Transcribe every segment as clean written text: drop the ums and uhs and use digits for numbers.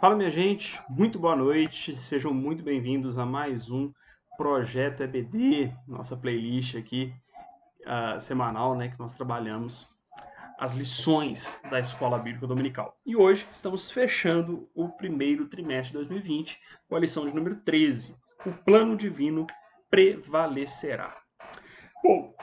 Fala, minha gente, muito boa noite, sejam muito bem-vindos a mais um Projeto EBD, nossa playlist aqui semanal, né, que nós trabalhamos as lições da Escola Bíblica Dominical. E hoje estamos fechando o primeiro trimestre de 2020 com a lição de número 13, o plano divino prevalecerá. Bom,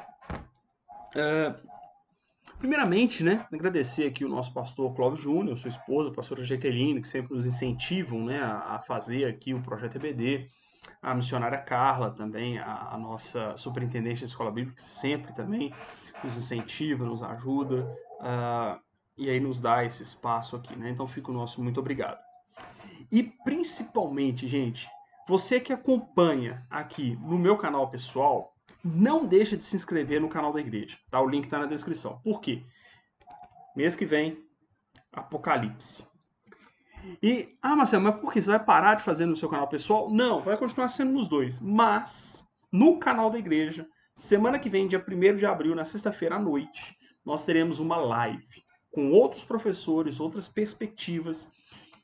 primeiramente, né, agradecer aqui o nosso pastor Clóvis Júnior, sua esposa, a pastora Jaqueline, que sempre nos incentivam, né, a fazer aqui o Projeto EBD, a missionária Carla também, a nossa superintendente da Escola Bíblica, que sempre também nos incentiva, nos ajuda, e aí nos dá esse espaço aqui, né? Então fica o nosso muito obrigado. E principalmente, gente, você que acompanha aqui no meu canal pessoal, não deixa de se inscrever no canal da igreja, tá? O link está na descrição. Por quê? Mês que vem, Apocalipse. E, Marcelo, mas por que? Você vai parar de fazer no seu canal pessoal? Não, vai continuar sendo nos dois. Mas, no canal da igreja, semana que vem, dia 1º de abril, na sexta-feira à noite, nós teremos uma live com outros professores, outras perspectivas,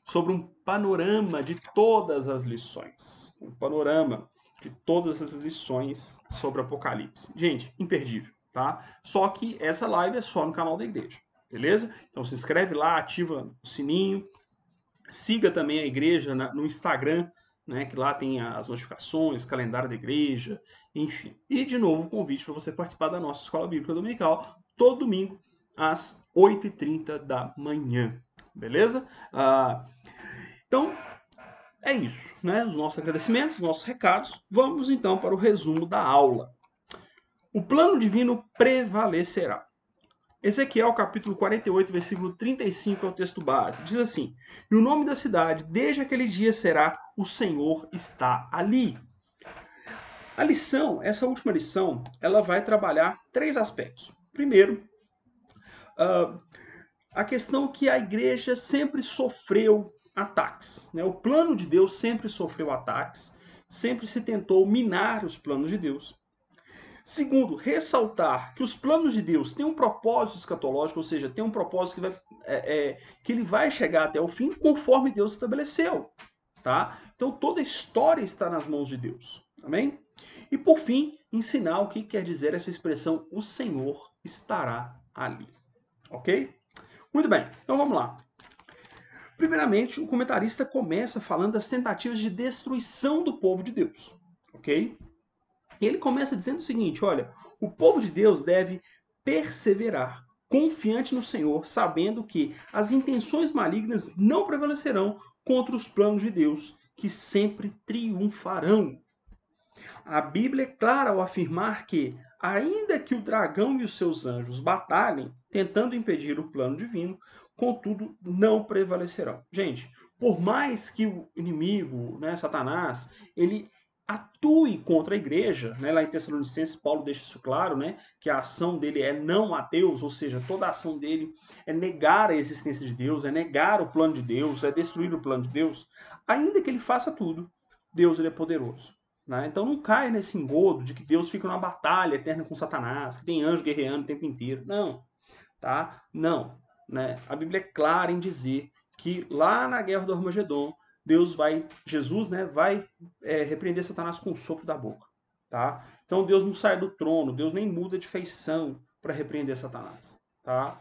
sobre um panorama de todas as lições. Um panorama de todas as lições sobre Apocalipse. Gente, imperdível, tá? Só que essa live é só no canal da igreja, beleza? Então se inscreve lá, ativa o sininho, siga também a igreja no Instagram, né, que lá tem as notificações, calendário da igreja, enfim. E, de novo, o convite para você participar da nossa Escola Bíblica Dominical, todo domingo, às 8h30 da manhã. Beleza? Então, é isso, né? Os nossos agradecimentos, os nossos recados. Vamos, então, para o resumo da aula. O plano divino prevalecerá. Ezequiel, capítulo 48, versículo 35 é o texto base. Diz assim: E o nome da cidade, desde aquele dia, será O Senhor está ali. A lição, essa última lição, ela vai trabalhar 3 aspectos. Primeiro, a questão que a igreja sempre sofreu ataques, né? O plano de Deus sempre sofreu ataques, sempre se tentou minar os planos de Deus. Segundo, ressaltar que os planos de Deus têm um propósito escatológico, ou seja, tem um propósito que ele vai chegar até o fim conforme Deus estabeleceu. Tá? Então toda a história está nas mãos de Deus. Amém? E por fim, ensinar o que quer dizer essa expressão, o Senhor estará ali. Ok? Muito bem, então vamos lá. Primeiramente, o comentarista começa falando das tentativas de destruição do povo de Deus. Ok? Ele começa dizendo o seguinte: olha, o povo de Deus deve perseverar, confiante no Senhor, sabendo que as intenções malignas não prevalecerão contra os planos de Deus, que sempre triunfarão. A Bíblia é clara ao afirmar que, ainda que o dragão e os seus anjos batalhem, tentando impedir o plano divino, contudo não prevalecerão. Gente, por mais que o inimigo, né, Satanás, ele atue contra a igreja, né? Lá em Tessalonicenses, Paulo deixa isso claro, né? Que a ação dele é não a Deus, ou seja, toda a ação dele é negar a existência de Deus, é negar o plano de Deus, é destruir o plano de Deus. Ainda que ele faça tudo, Deus ele é poderoso. Né? Então não cai nesse engodo de que Deus fica numa batalha eterna com Satanás, que tem anjo guerreando o tempo inteiro. Não, tá? Não. Né? A Bíblia é clara em dizer que lá na guerra do Armagedon, Jesus, né, vai repreender Satanás com o sopro da boca. Tá? Então Deus não sai do trono, Deus nem muda de feição para repreender Satanás. Tá?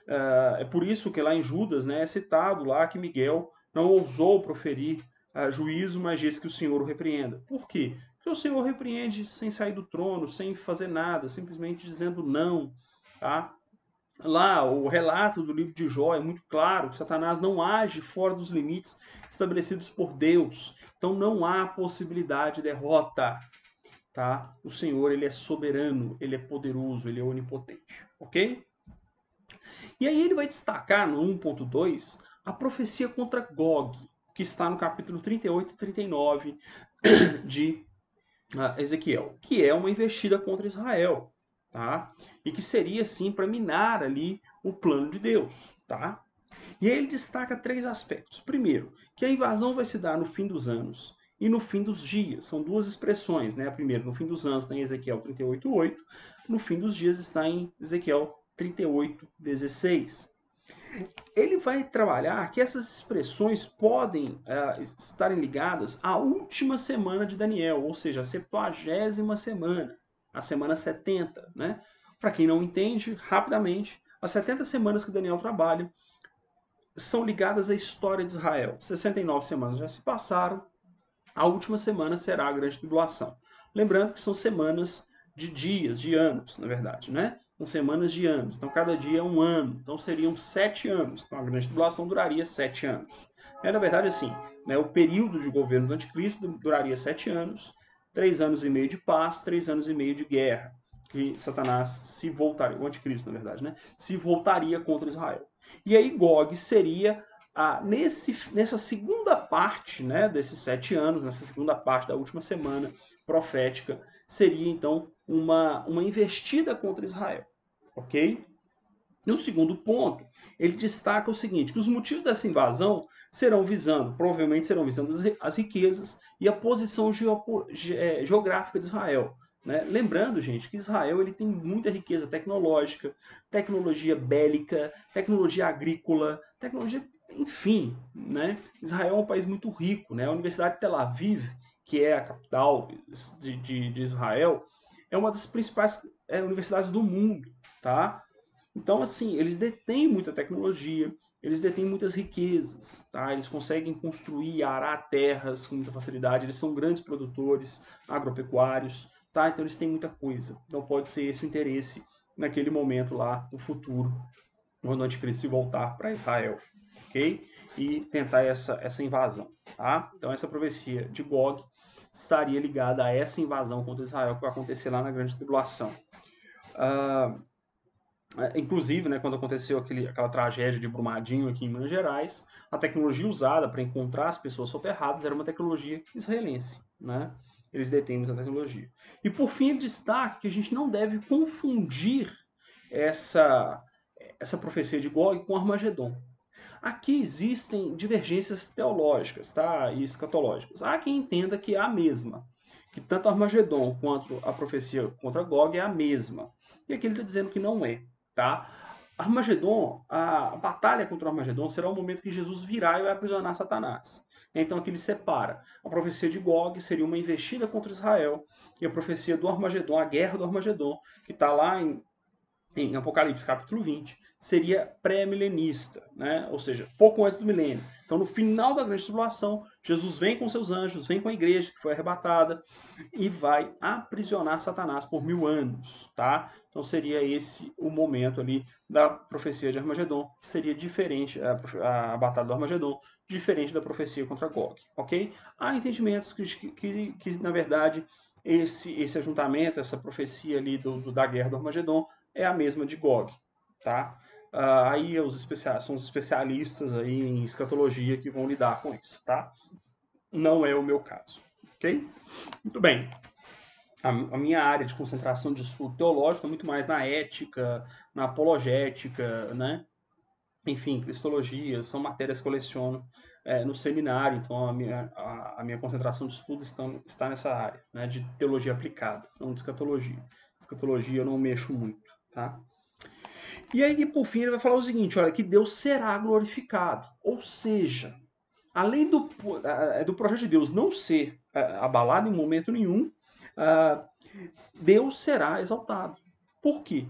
É por isso que lá em Judas, né, é citado lá que Miguel não ousou proferir juízo, mas disse que o Senhor o repreenda. Por quê? Porque o Senhor repreende sem sair do trono, sem fazer nada, simplesmente dizendo não. Tá? Lá, o relato do livro de Jó é muito claro que Satanás não age fora dos limites estabelecidos por Deus. Então não há possibilidade de derrota. Tá? O Senhor ele é soberano, ele é poderoso, ele é onipotente. Ok? E aí ele vai destacar no 1.2 a profecia contra Gog, que está no capítulo 38 e 39 de Ezequiel, que é uma investida contra Israel, tá? E que seria sim para minar ali o plano de Deus, tá? E aí ele destaca 3 aspectos. Primeiro, que a invasão vai se dar no fim dos anos e no fim dos dias. São 2 expressões, né? A primeira, no fim dos anos, está em Ezequiel 38:8, no fim dos dias está em Ezequiel 38:16. ele vai trabalhar que essas expressões podem estarem ligadas à última semana de Daniel, ou seja, a 70ª semana, a semana 70, né? Para quem não entende, rapidamente, as 70 semanas que Daniel trabalha são ligadas à história de Israel. 69 semanas já se passaram, a última semana será a grande tribulação. Lembrando que são semanas de dias, de anos, na verdade, né? São semanas de anos. Então, cada dia é um ano. Então, seriam 7 anos. Então, a grande tribulação duraria 7 anos. Na verdade, assim, né, o período de governo do anticristo duraria 7 anos, 3 anos e meio de paz, 3 anos e meio de guerra. Que Satanás se voltaria, o anticristo, na verdade, né? Se voltaria contra Israel. E aí, Gog seria nessa segunda parte, né, desses 7 anos, nessa segunda parte da última semana profética, seria então uma investida contra Israel, ok? No segundo ponto, ele destaca o seguinte, que os motivos dessa invasão provavelmente serão visando as riquezas e a posição geográfica de Israel. Né? Lembrando, gente, que Israel ele tem muita riqueza tecnológica, tecnologia bélica, tecnologia agrícola, tecnologia, enfim. Né? Israel é um país muito rico. Né? A Universidade de Tel Aviv, que é a capital de Israel, é uma das principais universidades do mundo. Tá? Então, assim, eles detêm muita tecnologia, eles detêm muitas riquezas, tá? Eles conseguem construir e arar terras com muita facilidade, eles são grandes produtores agropecuários, tá? Então eles têm muita coisa. Então pode ser esse o interesse naquele momento lá, no futuro, quando o anticristo se voltar para Israel, ok? E tentar essa invasão, tá? Então essa profecia de Gog estaria ligada a essa invasão contra Israel que vai acontecer lá na Grande Tribulação. Inclusive, né, quando aconteceu aquela tragédia de Brumadinho aqui em Minas Gerais, a tecnologia usada para encontrar as pessoas soterradas era uma tecnologia israelense. Né? Eles detêm muita tecnologia. E por fim, ele destaca que a gente não deve confundir essa profecia de Gog com Armagedon. Aqui existem divergências teológicas, tá? E escatológicas. Há quem entenda que é a mesma, que tanto Armagedon quanto a profecia contra Gog é a mesma. E aqui ele está dizendo que não é. Tá? Armagedon, a batalha contra o Armagedon será o momento que Jesus virá e vai aprisionar Satanás. Então aqui ele separa. A profecia de Gog seria uma investida contra Israel, e a profecia do Armagedon, a guerra do Armagedon, que está lá em Apocalipse capítulo 20, seria pré-milenista, né? Ou seja, pouco antes do milênio. Então, no final da grande tribulação, Jesus vem com seus anjos, vem com a igreja que foi arrebatada e vai aprisionar Satanás por 1000 anos, tá? Então, seria esse o momento ali da profecia de Armagedon, que seria diferente, a batalha do Armagedon, diferente da profecia contra Gog, ok? Há entendimentos que na verdade, esse ajuntamento, essa profecia ali da guerra do Armagedon, é a mesma de Gog, tá? Aí são os especialistas aí em escatologia que vão lidar com isso, tá? Não é o meu caso, ok? Muito bem. A minha área de concentração de estudo teológico é muito mais na ética, na apologética, né? Enfim, cristologia, são matérias que eu leciono no seminário, então a minha concentração de estudo está nessa área, né? De teologia aplicada, não de escatologia. Escatologia eu não mexo muito, tá? E aí, por fim, ele vai falar o seguinte, olha, que Deus será glorificado. Ou seja, além do projeto de Deus não ser abalado em momento nenhum, Deus será exaltado. Por quê?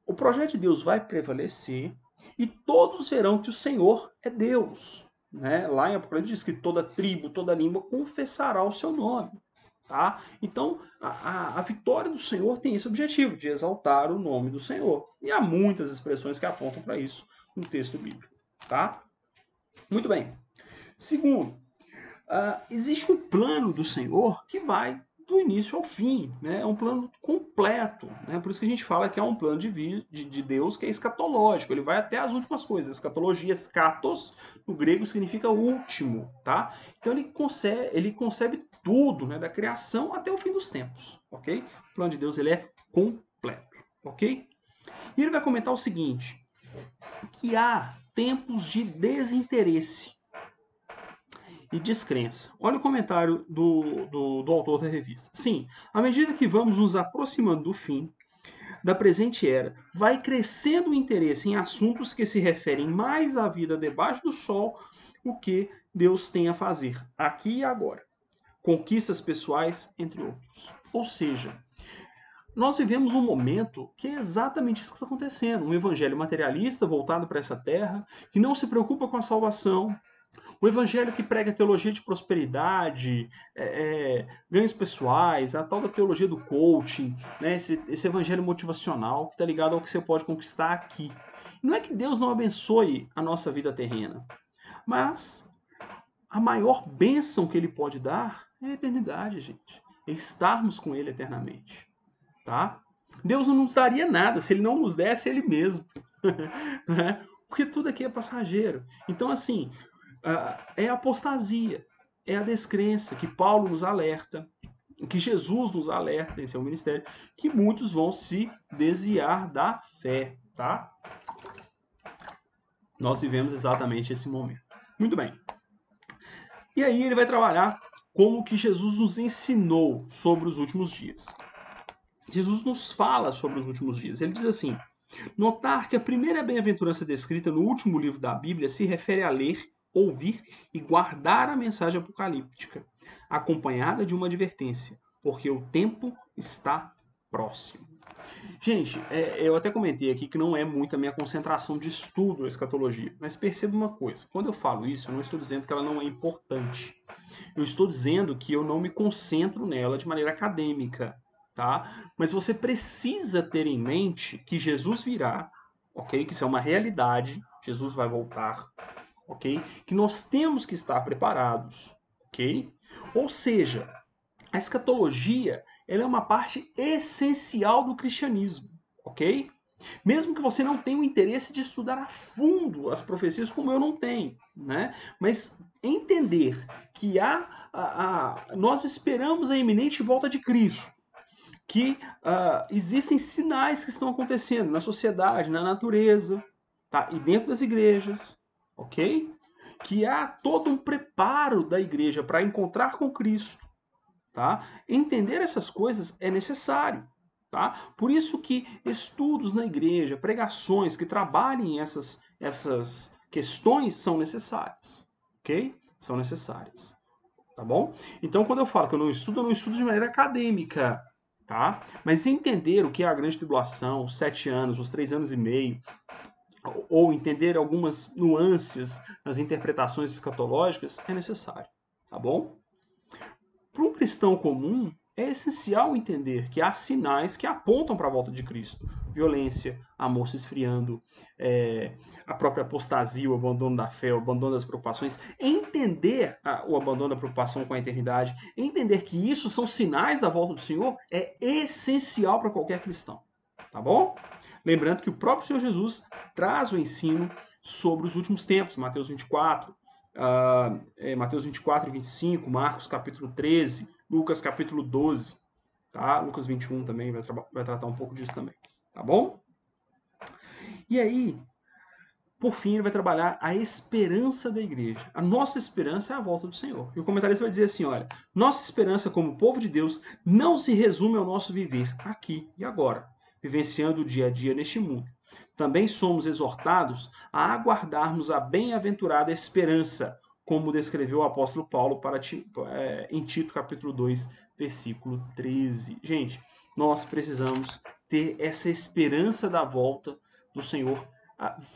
O projeto de Deus vai prevalecer e todos verão que o Senhor é Deus. Né? Lá em Apocalipse diz que toda tribo, toda língua confessará o seu nome. Tá? Então, a vitória do Senhor tem esse objetivo, de exaltar o nome do Senhor. E há muitas expressões que apontam para isso no texto bíblico. Tá? Muito bem. Segundo, existe um plano do Senhor que vai do início ao fim. Né? É um plano completo. Né? Por isso que a gente fala que é um plano de Deus que é escatológico. Ele vai até as últimas coisas. Escatologia, escatos, no grego significa último. Tá? Então ele concebe tudo, né? Da criação até o fim dos tempos. Ok? O plano de Deus ele é completo. Ok? E ele vai comentar o seguinte, que há tempos de desinteresse e descrença. Olha o comentário do autor da revista. Sim, à medida que vamos nos aproximando do fim, da presente era, vai crescendo o interesse em assuntos que se referem mais à vida debaixo do sol, o que Deus tem a fazer, aqui e agora. Conquistas pessoais, entre outros. Ou seja, nós vivemos um momento que é exatamente isso que está acontecendo. Um evangelho materialista voltado para essa terra, que não se preocupa com a salvação. Um evangelho que prega teologia de prosperidade, ganhos pessoais, a tal da teologia do coaching, né? Esse evangelho motivacional que está ligado ao que você pode conquistar aqui. Não é que Deus não abençoe a nossa vida terrena, mas a maior bênção que Ele pode dar é a eternidade, gente. É estarmos com Ele eternamente. Tá? Deus não nos daria nada se Ele não nos desse Ele mesmo. Né? Porque tudo aqui é passageiro. Então, assim, é a apostasia, é a descrença que Paulo nos alerta, que Jesus nos alerta em seu ministério, que muitos vão se desviar da fé. Tá? Nós vivemos exatamente esse momento. Muito bem. E aí ele vai trabalhar como que Jesus nos ensinou sobre os últimos dias. Jesus nos fala sobre os últimos dias. Ele diz assim: notar que a primeira bem-aventurança descrita no último livro da Bíblia se refere a ler, ouvir e guardar a mensagem apocalíptica, acompanhada de uma advertência, porque o tempo está próximo. Gente, eu até comentei aqui que não é muito a minha concentração de estudo a escatologia, mas perceba uma coisa: quando eu falo isso, eu não estou dizendo que ela não é importante. Eu estou dizendo que eu não me concentro nela de maneira acadêmica. Tá? Mas você precisa ter em mente que Jesus virá, ok? Que isso é uma realidade, Jesus vai voltar, ok? Que nós temos que estar preparados, ok? Ou seja, a escatologia ela é uma parte essencial do cristianismo, ok? Mesmo que você não tenha o interesse de estudar a fundo as profecias, como eu não tenho, né? Mas entender que nós esperamos a iminente volta de Cristo, que existem sinais que estão acontecendo na sociedade, na natureza, tá? E dentro das igrejas, ok? Que há todo um preparo da igreja para encontrar com Cristo, tá? Entender essas coisas é necessário, tá? Por isso que estudos na igreja, pregações que trabalhem essas questões são necessárias, ok? São necessárias, tá bom? Então, quando eu falo que eu não estudo de maneira acadêmica, tá? Mas entender o que é a grande tribulação, os 7 anos, os 3 anos e meio, ou entender algumas nuances nas interpretações escatológicas é necessário, tá bom? Para um cristão comum, é essencial entender que há sinais que apontam para a volta de Cristo. Violência, amor se esfriando, a própria apostasia, o abandono da fé, o abandono das preocupações. Entender o abandono da preocupação com a eternidade, entender que isso são sinais da volta do Senhor, é essencial para qualquer cristão. Tá bom? Lembrando que o próprio Senhor Jesus traz o ensino sobre os últimos tempos, Mateus 24, Mateus 24 e 25, Marcos capítulo 13, Lucas capítulo 12, tá? Lucas 21 também vai tratar um pouco disso também, tá bom? E aí, por fim, ele vai trabalhar a esperança da igreja. A nossa esperança é a volta do Senhor. E o comentarista vai dizer assim, olha, nossa esperança como povo de Deus não se resume ao nosso viver aqui e agora, vivenciando o dia a dia neste mundo. Também somos exortados a aguardarmos a bem-aventurada esperança, como descreveu o apóstolo Paulo em Tito capítulo 2, versículo 13. Gente, nós precisamos ter essa esperança da volta do Senhor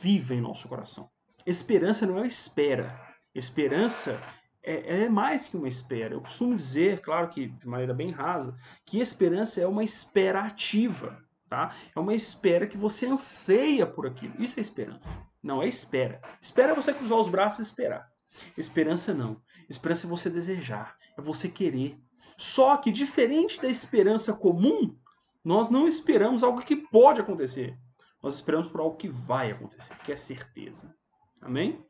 viva em nosso coração. Esperança não é espera. Esperança é mais que uma espera. Eu costumo dizer, claro que de maneira bem rasa, que esperança é uma espera ativa. Tá? É uma espera que você anseia por aquilo. Isso é esperança. Não é espera. Espera é você cruzar os braços e esperar. Esperança não. Esperança é você desejar, é você querer. Só que diferente da esperança comum, nós não esperamos algo que pode acontecer. Nós esperamos por algo que vai acontecer, que é certeza. Amém?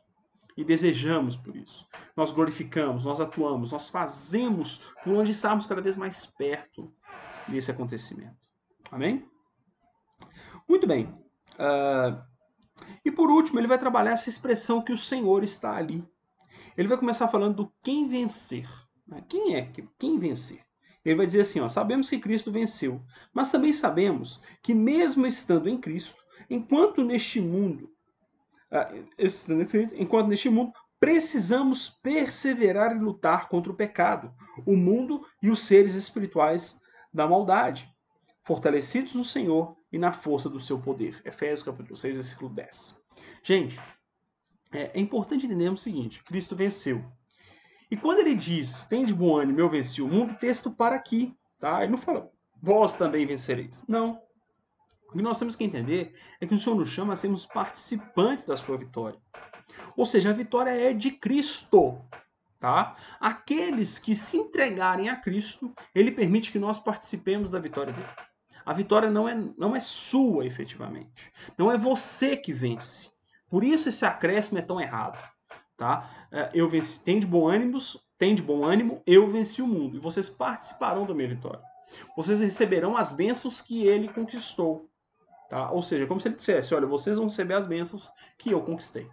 E desejamos por isso. Nós glorificamos, nós atuamos, nós fazemos por onde estamos cada vez mais perto desse acontecimento. Amém? Muito bem. E por último, ele vai trabalhar essa expressão que o Senhor está ali. Ele vai começar falando do quem vencer. Quem vencer? Ele vai dizer assim, ó, sabemos que Cristo venceu, mas também sabemos que mesmo estando em Cristo, enquanto neste mundo, precisamos perseverar e lutar contra o pecado, o mundo e os seres espirituais da maldade, fortalecidos no Senhor e na força do seu poder. Efésios capítulo 6, versículo 10. Gente, é importante entendermos o seguinte, Cristo venceu. E quando ele diz, tem de bom ânimo, eu venci o mundo, o texto para aqui, tá? Ele não fala, vós também vencereis. Não. O que nós temos que entender é que o Senhor nos chama a sermos participantes da sua vitória. Ou seja, a vitória é de Cristo, tá? Aqueles que se entregarem a Cristo, ele permite que nós participemos da vitória dele. A vitória não é sua, efetivamente. Não é você que vence. Por isso esse acréscimo é tão errado. Tá? Eu venci, tem de bom ânimo, eu venci o mundo. E vocês participarão da minha vitória. Vocês receberão as bênçãos que ele conquistou. Tá? Ou seja, como se ele dissesse, olha, vocês vão receber as bênçãos que eu conquistei.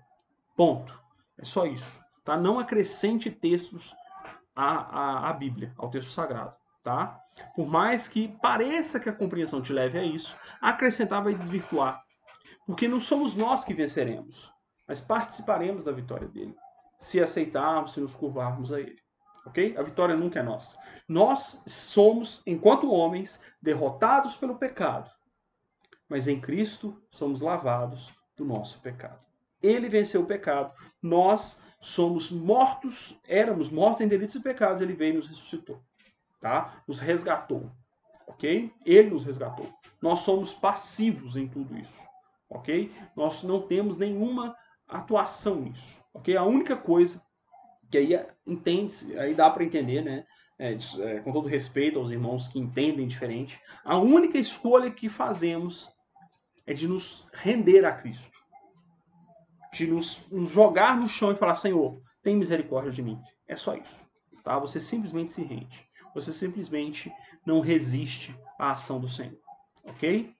Ponto. É só isso. Tá? Não acrescente textos à Bíblia, ao texto sagrado. Tá? Por mais que pareça que a compreensão te leve a isso, acrescentar vai desvirtuar. Porque não somos nós que venceremos, mas participaremos da vitória dele, se aceitarmos, se nos curvarmos a ele. Ok? A vitória nunca é nossa. Nós somos, enquanto homens, derrotados pelo pecado, mas em Cristo somos lavados do nosso pecado. Ele venceu o pecado, nós somos mortos, éramos mortos em delitos e pecados, ele veio e nos ressuscitou, tá? Nos resgatou, ok? Ele nos resgatou. Nós somos passivos em tudo isso. Ok? Nós não temos nenhuma atuação nisso. Ok? A única coisa que aí entende, aí dá para entender, né? Com todo respeito aos irmãos que entendem diferente, a única escolha que fazemos é de nos render a Cristo, de nos jogar no chão e falar, Senhor, tem misericórdia de mim. É só isso. Tá? Você simplesmente se rende. Você simplesmente não resiste à ação do Senhor. Ok?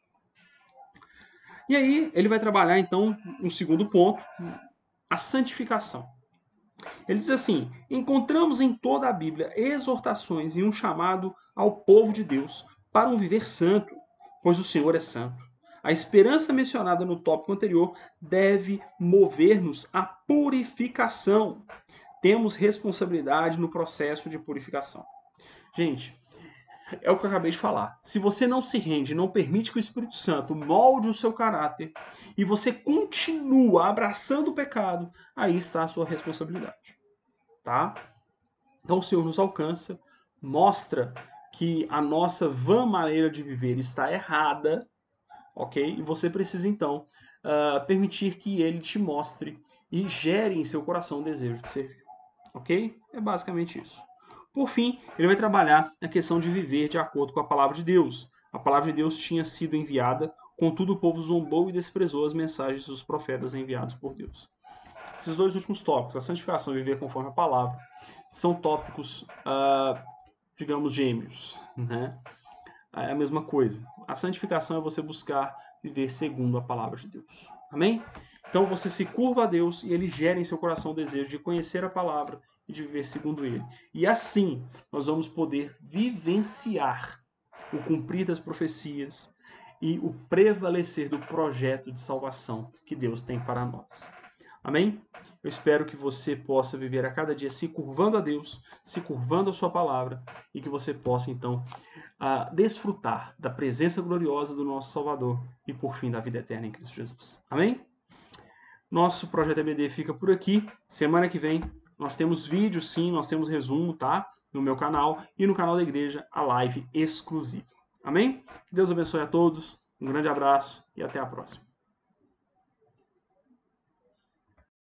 E aí ele vai trabalhar então um segundo ponto, a santificação. Ele diz assim, encontramos em toda a Bíblia exortações e um chamado ao povo de Deus para um viver santo, pois o Senhor é santo. A esperança mencionada no tópico anterior deve mover-nos à purificação. Temos responsabilidade no processo de purificação. Gente, é o que eu acabei de falar. Se você não se rende, não permite que o Espírito Santo molde o seu caráter e você continua abraçando o pecado, aí está a sua responsabilidade. Tá? Então o Senhor nos alcança, mostra que a nossa vã maneira de viver está errada, ok? E você precisa então permitir que Ele te mostre e gere em seu coração o desejo de servir. Ok? É basicamente isso. Por fim, ele vai trabalhar a questão de viver de acordo com a palavra de Deus. A palavra de Deus tinha sido enviada, contudo o povo zombou e desprezou as mensagens dos profetas enviados por Deus. Esses dois últimos tópicos, a santificação e viver conforme a palavra, são tópicos, digamos, gêmeos. Né? É a mesma coisa. A santificação é você buscar viver segundo a palavra de Deus. Amém? Então você se curva a Deus e Ele gera em seu coração o desejo de conhecer a palavra e de viver segundo Ele. E assim nós vamos poder vivenciar o cumprir das profecias e o prevalecer do projeto de salvação que Deus tem para nós. Amém? Eu espero que você possa viver a cada dia se curvando a Deus, se curvando a sua palavra e que você possa então desfrutar da presença gloriosa do nosso Salvador e por fim da vida eterna em Cristo Jesus. Amém? Nosso projeto EBD fica por aqui. Semana que vem nós temos vídeo, sim, nós temos resumo, tá? No meu canal e no canal da igreja, a live exclusiva. Amém? Que Deus abençoe a todos, um grande abraço e até a próxima.